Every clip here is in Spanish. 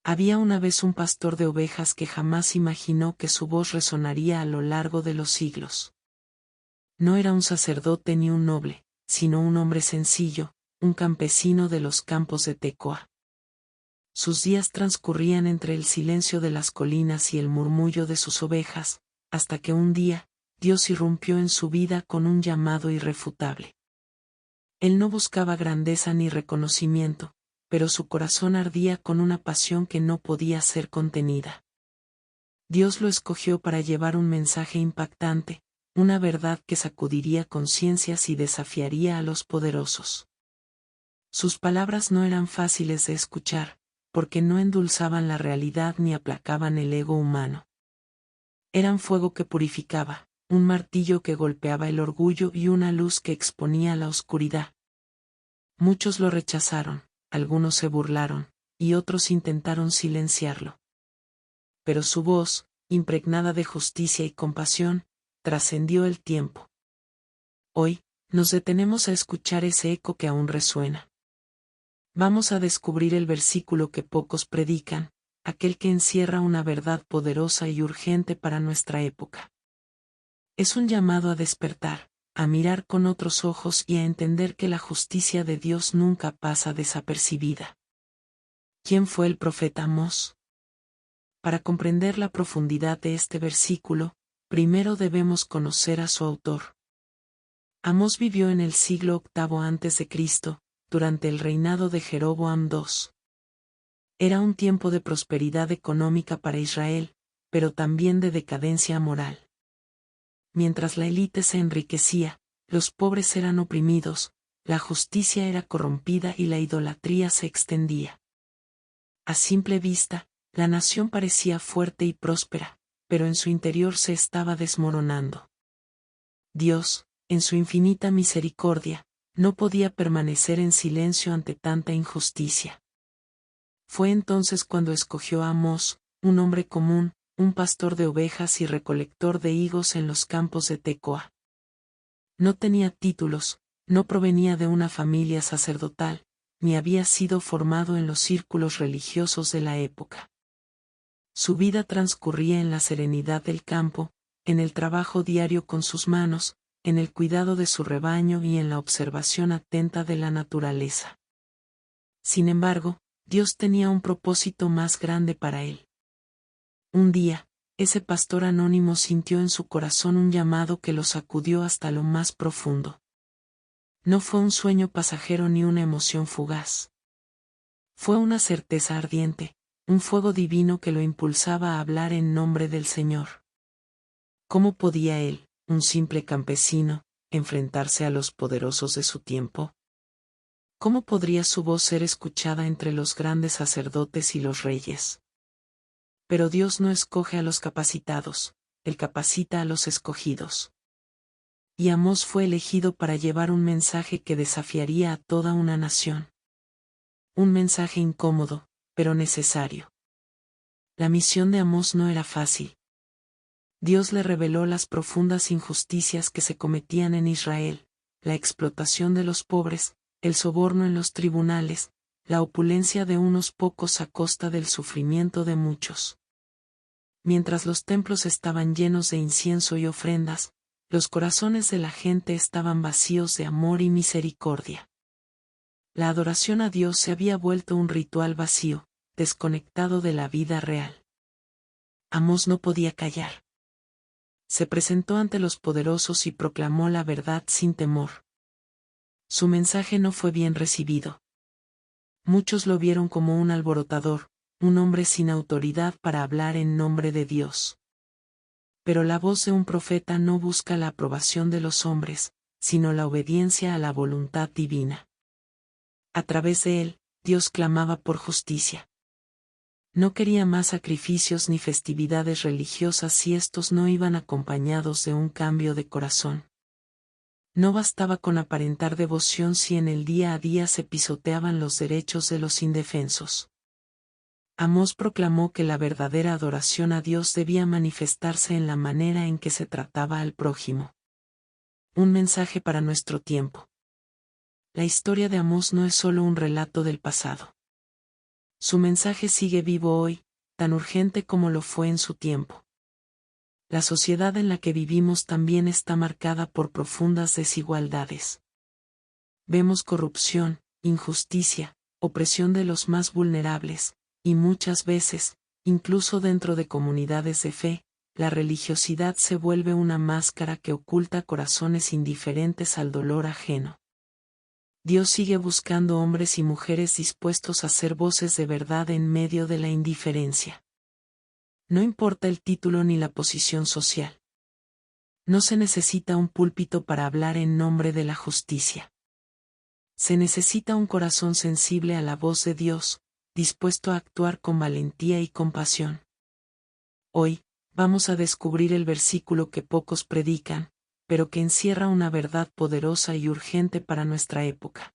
Había una vez un pastor de ovejas que jamás imaginó que su voz resonaría a lo largo de los siglos. No era un sacerdote ni un noble, sino un hombre sencillo, un campesino de los campos de Tecoa. Sus días transcurrían entre el silencio de las colinas y el murmullo de sus ovejas, hasta que un día, Dios irrumpió en su vida con un llamado irrefutable. Él no buscaba grandeza ni reconocimiento, pero su corazón ardía con una pasión que no podía ser contenida. Dios lo escogió para llevar un mensaje impactante, una verdad que sacudiría conciencias y desafiaría a los poderosos. Sus palabras no eran fáciles de escuchar, porque no endulzaban la realidad ni aplacaban el ego humano. Eran fuego que purificaba, un martillo que golpeaba el orgullo y una luz que exponía la oscuridad. Muchos lo rechazaron, algunos se burlaron, y otros intentaron silenciarlo. Pero su voz, impregnada de justicia y compasión, trascendió el tiempo. Hoy, nos detenemos a escuchar ese eco que aún resuena. Vamos a descubrir el versículo que pocos predican, aquel que encierra una verdad poderosa y urgente para nuestra época. Es un llamado a despertar, a mirar con otros ojos y a entender que la justicia de Dios nunca pasa desapercibida. ¿Quién fue el profeta Amós? Para comprender la profundidad de este versículo, primero debemos conocer a su autor. Amós vivió en el siglo VIII a.C., durante el reinado de Jeroboam II. Era un tiempo de prosperidad económica para Israel, pero también de decadencia moral. Mientras la élite se enriquecía, los pobres eran oprimidos, la justicia era corrompida y la idolatría se extendía. A simple vista, la nación parecía fuerte y próspera, pero en su interior se estaba desmoronando. Dios, en su infinita misericordia, no podía permanecer en silencio ante tanta injusticia. Fue entonces cuando escogió a Amós, un hombre común, un pastor de ovejas y recolector de higos en los campos de Tecoa. No tenía títulos, no provenía de una familia sacerdotal, ni había sido formado en los círculos religiosos de la época. Su vida transcurría en la serenidad del campo, en el trabajo diario con sus manos, en el cuidado de su rebaño y en la observación atenta de la naturaleza. Sin embargo, Dios tenía un propósito más grande para él. Un día, ese pastor anónimo sintió en su corazón un llamado que lo sacudió hasta lo más profundo. No fue un sueño pasajero ni una emoción fugaz. Fue una certeza ardiente, un fuego divino que lo impulsaba a hablar en nombre del Señor. ¿Cómo podía él, un simple campesino, enfrentarse a los poderosos de su tiempo? ¿Cómo podría su voz ser escuchada entre los grandes sacerdotes y los reyes? Pero Dios no escoge a los capacitados, Él capacita a los escogidos. Y Amós fue elegido para llevar un mensaje que desafiaría a toda una nación. Un mensaje incómodo, pero necesario. La misión de Amós no era fácil. Dios le reveló las profundas injusticias que se cometían en Israel, la explotación de los pobres, el soborno en los tribunales, la opulencia de unos pocos a costa del sufrimiento de muchos. Mientras los templos estaban llenos de incienso y ofrendas, los corazones de la gente estaban vacíos de amor y misericordia. La adoración a Dios se había vuelto un ritual vacío, desconectado de la vida real. Amós no podía callar. Se presentó ante los poderosos y proclamó la verdad sin temor. Su mensaje no fue bien recibido. Muchos lo vieron como un alborotador, un hombre sin autoridad para hablar en nombre de Dios. Pero la voz de un profeta no busca la aprobación de los hombres, sino la obediencia a la voluntad divina. A través de él, Dios clamaba por justicia. No quería más sacrificios ni festividades religiosas si estos no iban acompañados de un cambio de corazón. No bastaba con aparentar devoción si en el día a día se pisoteaban los derechos de los indefensos. Amós proclamó que la verdadera adoración a Dios debía manifestarse en la manera en que se trataba al prójimo. Un mensaje para nuestro tiempo. La historia de Amós no es solo un relato del pasado. Su mensaje sigue vivo hoy, tan urgente como lo fue en su tiempo. La sociedad en la que vivimos también está marcada por profundas desigualdades. Vemos corrupción, injusticia, opresión de los más vulnerables, y muchas veces, incluso dentro de comunidades de fe, la religiosidad se vuelve una máscara que oculta corazones indiferentes al dolor ajeno. Dios sigue buscando hombres y mujeres dispuestos a ser voces de verdad en medio de la indiferencia. No importa el título ni la posición social. No se necesita un púlpito para hablar en nombre de la justicia. Se necesita un corazón sensible a la voz de Dios, dispuesto a actuar con valentía y compasión. Hoy, vamos a descubrir el versículo que pocos predican, pero que encierra una verdad poderosa y urgente para nuestra época.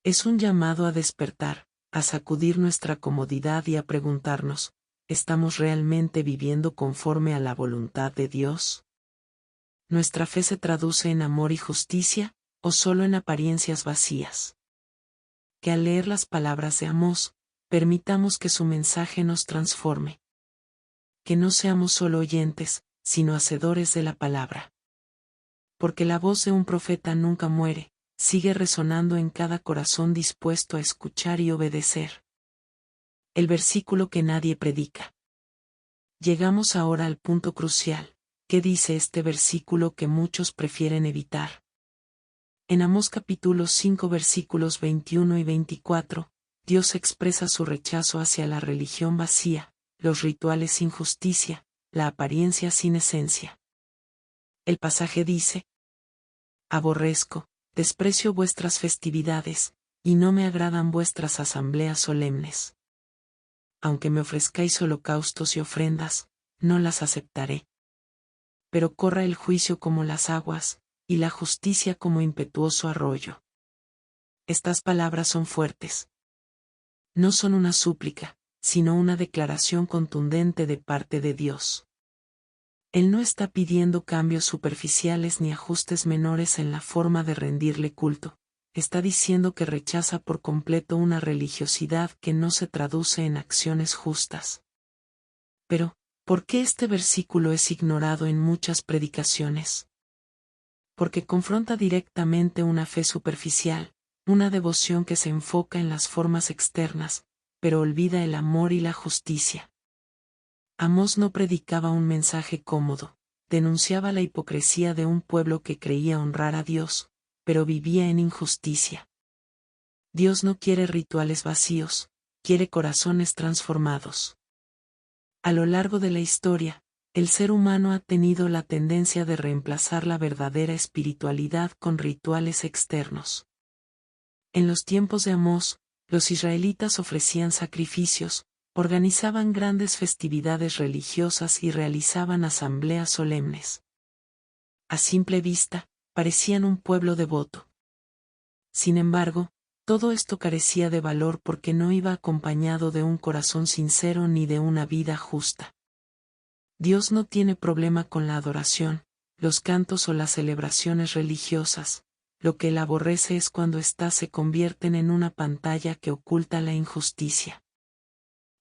Es un llamado a despertar, a sacudir nuestra comodidad y a preguntarnos, ¿estamos realmente viviendo conforme a la voluntad de Dios? ¿Nuestra fe se traduce en amor y justicia, o solo en apariencias vacías? Que al leer las palabras de Amós, permitamos que su mensaje nos transforme. Que no seamos solo oyentes, sino hacedores de la palabra. Porque la voz de un profeta nunca muere, sigue resonando en cada corazón dispuesto a escuchar y obedecer. El versículo que nadie predica. Llegamos ahora al punto crucial. ¿Qué dice este versículo que muchos prefieren evitar? En Amós capítulo 5 versículos 21 y 24, Dios expresa su rechazo hacia la religión vacía, los rituales sin justicia, la apariencia sin esencia. El pasaje dice: aborrezco, desprecio vuestras festividades, y no me agradan vuestras asambleas solemnes. Aunque me ofrezcáis holocaustos y ofrendas, no las aceptaré. Pero corra el juicio como las aguas, y la justicia como impetuoso arroyo. Estas palabras son fuertes. No son una súplica, sino una declaración contundente de parte de Dios. Él no está pidiendo cambios superficiales ni ajustes menores en la forma de rendirle culto, está diciendo que rechaza por completo una religiosidad que no se traduce en acciones justas. Pero, ¿por qué este versículo es ignorado en muchas predicaciones? Porque confronta directamente una fe superficial, una devoción que se enfoca en las formas externas, pero olvida el amor y la justicia. Amós no predicaba un mensaje cómodo, denunciaba la hipocresía de un pueblo que creía honrar a Dios, pero vivía en injusticia. Dios no quiere rituales vacíos, quiere corazones transformados. A lo largo de la historia, el ser humano ha tenido la tendencia de reemplazar la verdadera espiritualidad con rituales externos. En los tiempos de Amós, los israelitas ofrecían sacrificios, organizaban grandes festividades religiosas y realizaban asambleas solemnes. A simple vista, parecían un pueblo devoto. Sin embargo, todo esto carecía de valor porque no iba acompañado de un corazón sincero ni de una vida justa. Dios no tiene problema con la adoración, los cantos o las celebraciones religiosas. Lo que Él aborrece es cuando éstas se convierten en una pantalla que oculta la injusticia.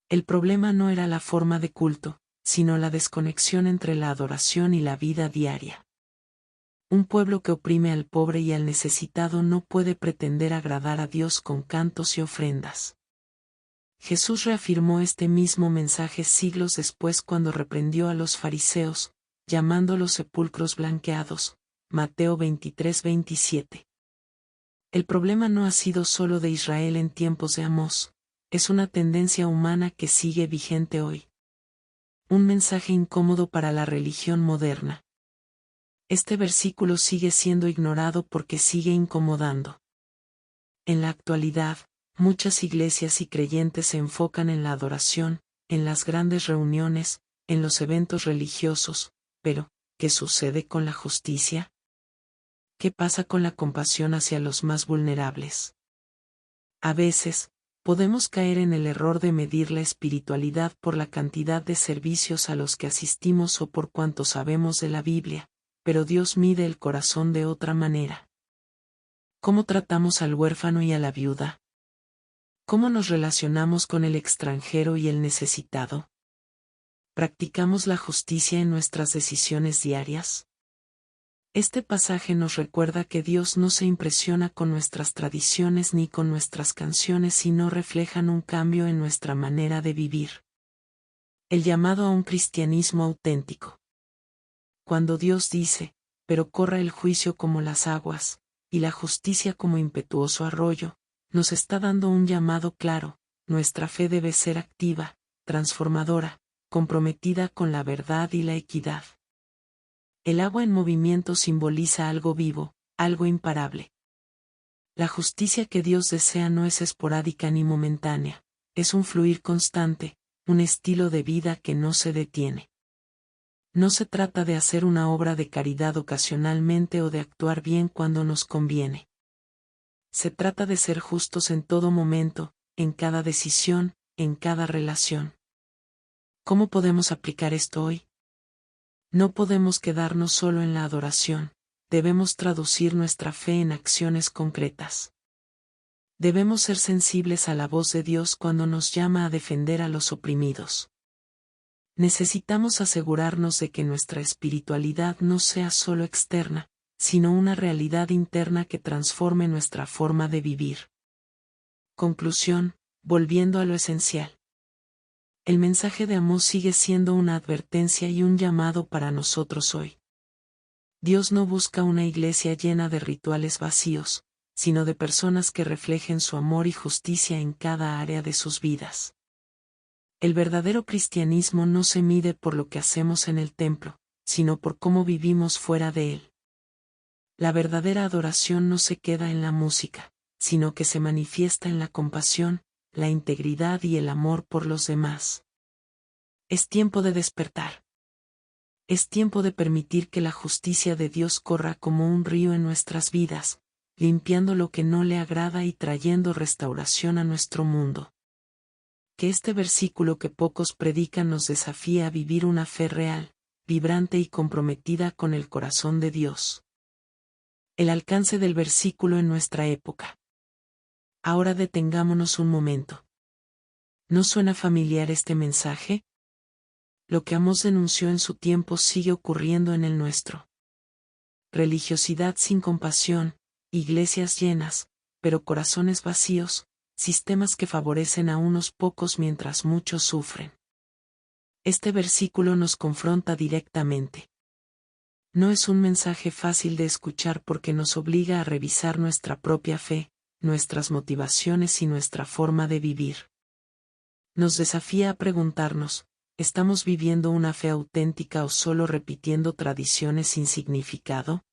El problema no era la forma de culto, sino la desconexión entre la adoración y la vida diaria. Un pueblo que oprime al pobre y al necesitado no puede pretender agradar a Dios con cantos y ofrendas. Jesús reafirmó este mismo mensaje siglos después cuando reprendió a los fariseos, llamándolos sepulcros blanqueados, Mateo 23-27. El problema no ha sido solo de Israel en tiempos de Amós, es una tendencia humana que sigue vigente hoy. Un mensaje incómodo para la religión moderna. Este versículo sigue siendo ignorado porque sigue incomodando. En la actualidad, muchas iglesias y creyentes se enfocan en la adoración, en las grandes reuniones, en los eventos religiosos, pero, ¿qué sucede con la justicia? ¿Qué pasa con la compasión hacia los más vulnerables? A veces, podemos caer en el error de medir la espiritualidad por la cantidad de servicios a los que asistimos o por cuanto sabemos de la Biblia, pero Dios mide el corazón de otra manera. ¿Cómo tratamos al huérfano y a la viuda? ¿Cómo nos relacionamos con el extranjero y el necesitado? ¿Practicamos la justicia en nuestras decisiones diarias? Este pasaje nos recuerda que Dios no se impresiona con nuestras tradiciones ni con nuestras canciones, sino reflejan un cambio en nuestra manera de vivir. El llamado a un cristianismo auténtico. Cuando Dios dice, pero corra el juicio como las aguas, y la justicia como impetuoso arroyo, nos está dando un llamado claro: nuestra fe debe ser activa, transformadora, comprometida con la verdad y la equidad. El agua en movimiento simboliza algo vivo, algo imparable. La justicia que Dios desea no es esporádica ni momentánea, es un fluir constante, un estilo de vida que no se detiene. No se trata de hacer una obra de caridad ocasionalmente o de actuar bien cuando nos conviene. Se trata de ser justos en todo momento, en cada decisión, en cada relación. ¿Cómo podemos aplicar esto hoy? No podemos quedarnos solo en la adoración, debemos traducir nuestra fe en acciones concretas. Debemos ser sensibles a la voz de Dios cuando nos llama a defender a los oprimidos. Necesitamos asegurarnos de que nuestra espiritualidad no sea solo externa, sino una realidad interna que transforme nuestra forma de vivir. Conclusión, volviendo a lo esencial. El mensaje de Amós sigue siendo una advertencia y un llamado para nosotros hoy. Dios no busca una iglesia llena de rituales vacíos, sino de personas que reflejen su amor y justicia en cada área de sus vidas. El verdadero cristianismo no se mide por lo que hacemos en el templo, sino por cómo vivimos fuera de él. La verdadera adoración no se queda en la música, sino que se manifiesta en la compasión, la integridad y el amor por los demás. Es tiempo de despertar. Es tiempo de permitir que la justicia de Dios corra como un río en nuestras vidas, limpiando lo que no le agrada y trayendo restauración a nuestro mundo. Que este versículo que pocos predican nos desafíe a vivir una fe real, vibrante y comprometida con el corazón de Dios. El alcance del versículo en nuestra época. Ahora detengámonos un momento. ¿No suena familiar este mensaje? Lo que Amós denunció en su tiempo sigue ocurriendo en el nuestro. Religiosidad sin compasión, iglesias llenas, pero corazones vacíos, sistemas que favorecen a unos pocos mientras muchos sufren. Este versículo nos confronta directamente. No es un mensaje fácil de escuchar porque nos obliga a revisar nuestra propia fe, nuestras motivaciones y nuestra forma de vivir. Nos desafía a preguntarnos: ¿estamos viviendo una fe auténtica o solo repitiendo tradiciones sin significado?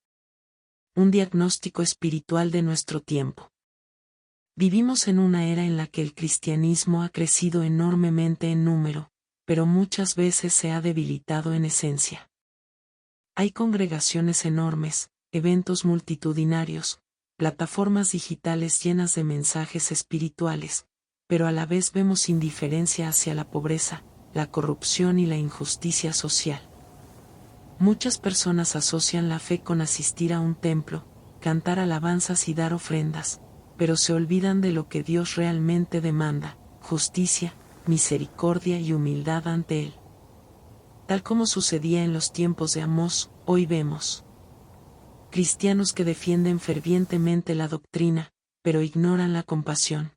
Un diagnóstico espiritual de nuestro tiempo. Vivimos en una era en la que el cristianismo ha crecido enormemente en número, pero muchas veces se ha debilitado en esencia. Hay congregaciones enormes, eventos multitudinarios, plataformas digitales llenas de mensajes espirituales, pero a la vez vemos indiferencia hacia la pobreza, la corrupción y la injusticia social. Muchas personas asocian la fe con asistir a un templo, cantar alabanzas y dar ofrendas, pero se olvidan de lo que Dios realmente demanda: justicia, misericordia y humildad ante Él. Tal como sucedía en los tiempos de Amós, hoy vemos cristianos que defienden fervientemente la doctrina, pero ignoran la compasión.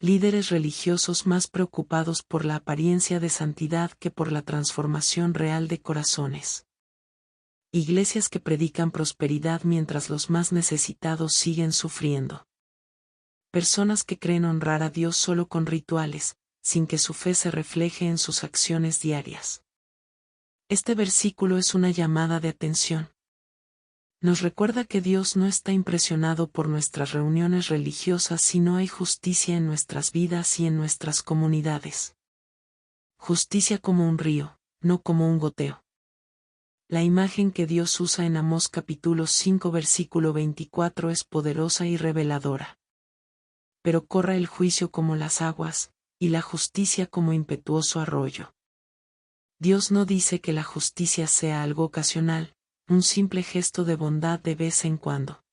Líderes religiosos más preocupados por la apariencia de santidad que por la transformación real de corazones. Iglesias que predican prosperidad mientras los más necesitados siguen sufriendo. Personas que creen honrar a Dios solo con rituales, sin que su fe se refleje en sus acciones diarias. Este versículo es una llamada de atención. Nos recuerda que Dios no está impresionado por nuestras reuniones religiosas si no hay justicia en nuestras vidas y en nuestras comunidades. Justicia como un río, no como un goteo. La imagen que Dios usa en Amós capítulo 5 versículo 24 es poderosa y reveladora. Pero corra el juicio como las aguas, y la justicia como impetuoso arroyo. Dios no dice que la justicia sea algo ocasional, un simple gesto de bondad de vez en cuando.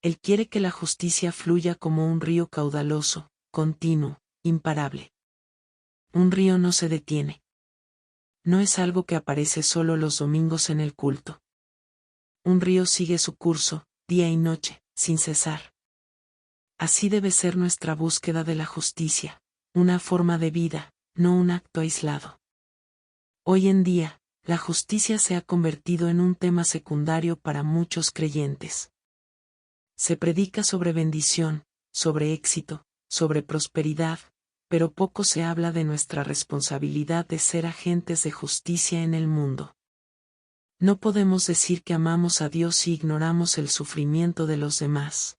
Él quiere que la justicia fluya como un río caudaloso, continuo, imparable. Un río no se detiene. No es algo que aparece solo los domingos en el culto. Un río sigue su curso, día y noche, sin cesar. Así debe ser nuestra búsqueda de la justicia, una forma de vida, no un acto aislado. Hoy en día, la justicia se ha convertido en un tema secundario para muchos creyentes. Se predica sobre bendición, sobre éxito, sobre prosperidad, pero poco se habla de nuestra responsabilidad de ser agentes de justicia en el mundo. No podemos decir que amamos a Dios si ignoramos el sufrimiento de los demás.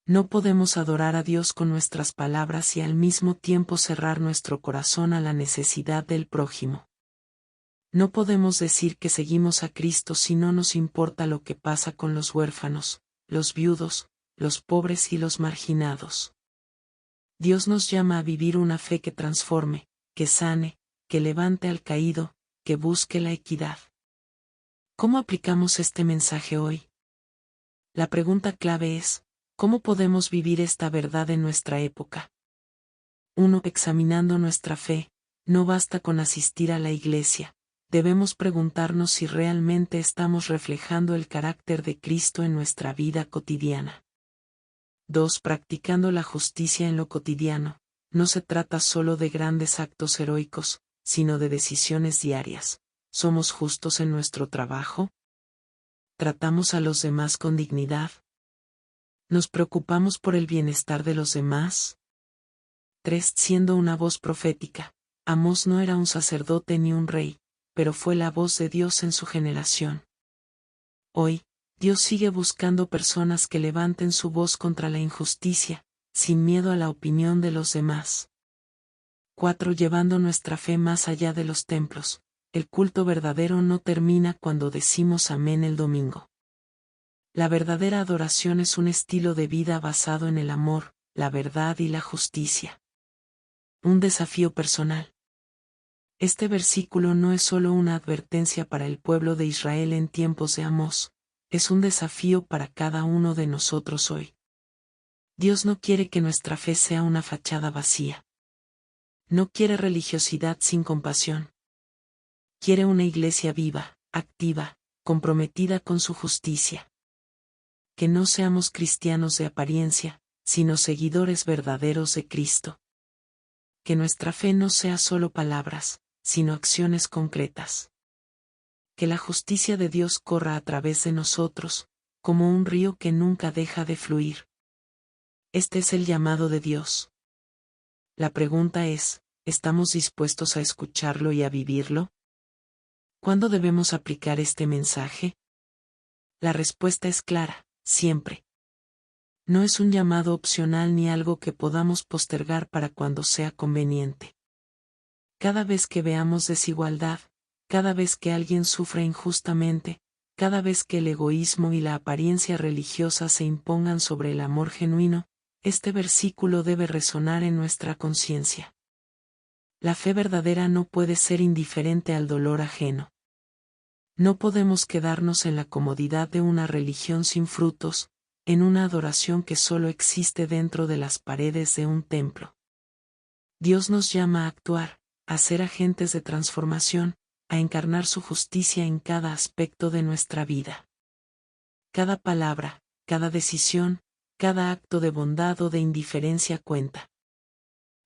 No podemos adorar a Dios con nuestras palabras y al mismo tiempo cerrar nuestro corazón a la necesidad del prójimo. No podemos decir que seguimos a Cristo si no nos importa lo que pasa con los huérfanos, los viudos, los pobres y los marginados. Dios nos llama a vivir una fe que transforme, que sane, que levante al caído, que busque la equidad. ¿Cómo aplicamos este mensaje hoy? La pregunta clave es, ¿cómo podemos vivir esta verdad en nuestra época? 1. Examinando nuestra fe, no basta con asistir a la iglesia, debemos preguntarnos si realmente estamos reflejando el carácter de Cristo en nuestra vida cotidiana. 2. Practicando la justicia en lo cotidiano, no se trata solo de grandes actos heroicos, sino de decisiones diarias. ¿Somos justos en nuestro trabajo? ¿Tratamos a los demás con dignidad? ¿Nos preocupamos por el bienestar de los demás? 3. Siendo una voz profética, Amós no era un sacerdote ni un rey, pero fue la voz de Dios en su generación. Hoy, Dios sigue buscando personas que levanten su voz contra la injusticia, sin miedo a la opinión de los demás. 4. Llevando nuestra fe más allá de los templos, el culto verdadero no termina cuando decimos amén el domingo. La verdadera adoración es un estilo de vida basado en el amor, la verdad y la justicia. Un desafío personal. Este versículo no es solo una advertencia para el pueblo de Israel en tiempos de Amós, es un desafío para cada uno de nosotros hoy. Dios no quiere que nuestra fe sea una fachada vacía. No quiere religiosidad sin compasión. Quiere una iglesia viva, activa, comprometida con su justicia. Que no seamos cristianos de apariencia, sino seguidores verdaderos de Cristo. Que nuestra fe no sea solo palabras, sino acciones concretas. Que la justicia de Dios corra a través de nosotros, como un río que nunca deja de fluir. Este es el llamado de Dios. La pregunta es, ¿estamos dispuestos a escucharlo y a vivirlo? ¿Cuándo debemos aplicar este mensaje? La respuesta es clara, siempre. No es un llamado opcional ni algo que podamos postergar para cuando sea conveniente. Cada vez que veamos desigualdad, cada vez que alguien sufre injustamente, cada vez que el egoísmo y la apariencia religiosa se impongan sobre el amor genuino, este versículo debe resonar en nuestra conciencia. La fe verdadera no puede ser indiferente al dolor ajeno. No podemos quedarnos en la comodidad de una religión sin frutos, en una adoración que solo existe dentro de las paredes de un templo. Dios nos llama a actuar, a ser agentes de transformación, a encarnar su justicia en cada aspecto de nuestra vida. Cada palabra, cada decisión, cada acto de bondad o de indiferencia cuenta.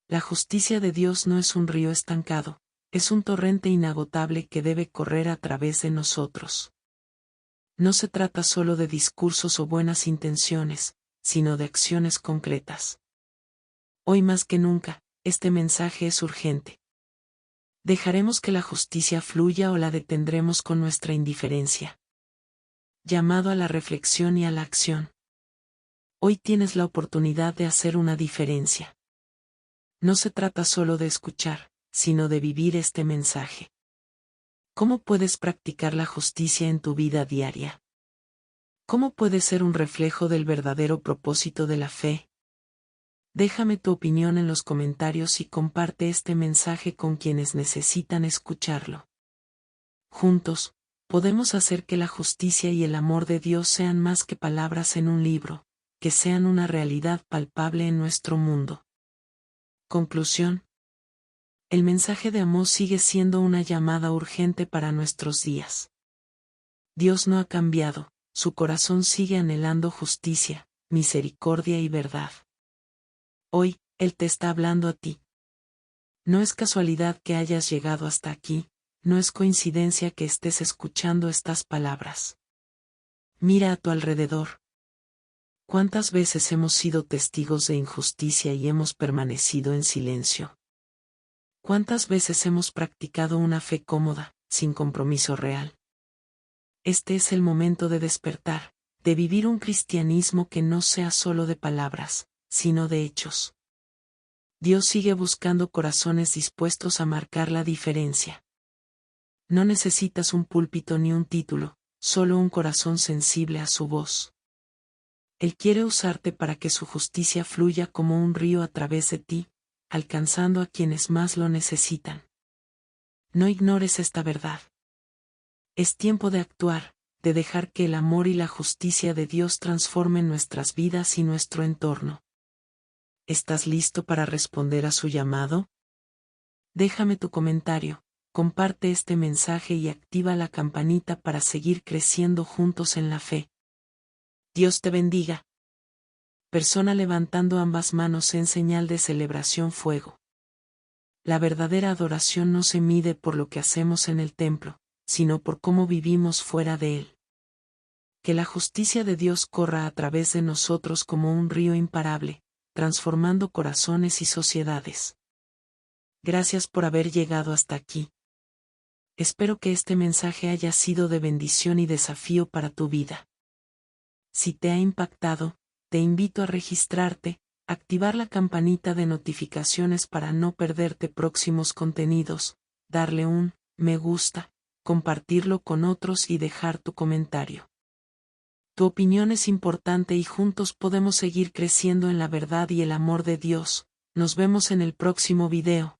La justicia de Dios no es un río estancado, es un torrente inagotable que debe correr a través de nosotros. No se trata solo de discursos o buenas intenciones, sino de acciones concretas. Hoy más que nunca, este mensaje es urgente. ¿Dejaremos que la justicia fluya o la detendremos con nuestra indiferencia? Llamado a la reflexión y a la acción. Hoy tienes la oportunidad de hacer una diferencia. No se trata solo de escuchar, sino de vivir este mensaje. ¿Cómo puedes practicar la justicia en tu vida diaria? ¿Cómo puedes ser un reflejo del verdadero propósito de la fe? Déjame tu opinión en los comentarios y comparte este mensaje con quienes necesitan escucharlo. Juntos, podemos hacer que la justicia y el amor de Dios sean más que palabras en un libro, que sean una realidad palpable en nuestro mundo. Conclusión. El mensaje de Amós sigue siendo una llamada urgente para nuestros días. Dios no ha cambiado, su corazón sigue anhelando justicia, misericordia y verdad. Hoy, Él te está hablando a ti. No es casualidad que hayas llegado hasta aquí, no es coincidencia que estés escuchando estas palabras. Mira a tu alrededor. ¿Cuántas veces hemos sido testigos de injusticia y hemos permanecido en silencio? ¿Cuántas veces hemos practicado una fe cómoda, sin compromiso real? Este es el momento de despertar, de vivir un cristianismo que no sea solo de palabras, sino de hechos. Dios sigue buscando corazones dispuestos a marcar la diferencia. No necesitas un púlpito ni un título, solo un corazón sensible a su voz. Él quiere usarte para que su justicia fluya como un río a través de ti, alcanzando a quienes más lo necesitan. No ignores esta verdad. Es tiempo de actuar, de dejar que el amor y la justicia de Dios transformen nuestras vidas y nuestro entorno. ¿Estás listo para responder a su llamado? Déjame tu comentario, comparte este mensaje y activa la campanita para seguir creciendo juntos en la fe. Dios te bendiga. Persona levantando ambas manos en señal de celebración fuego. La verdadera adoración no se mide por lo que hacemos en el templo, sino por cómo vivimos fuera de él. Que la justicia de Dios corra a través de nosotros como un río imparable, transformando corazones y sociedades. Gracias por haber llegado hasta aquí. Espero que este mensaje haya sido de bendición y desafío para tu vida. Si te ha impactado, te invito a registrarte, activar la campanita de notificaciones para no perderte próximos contenidos, darle un me gusta, compartirlo con otros y dejar tu comentario. Tu opinión es importante y juntos podemos seguir creciendo en la verdad y el amor de Dios. Nos vemos en el próximo video.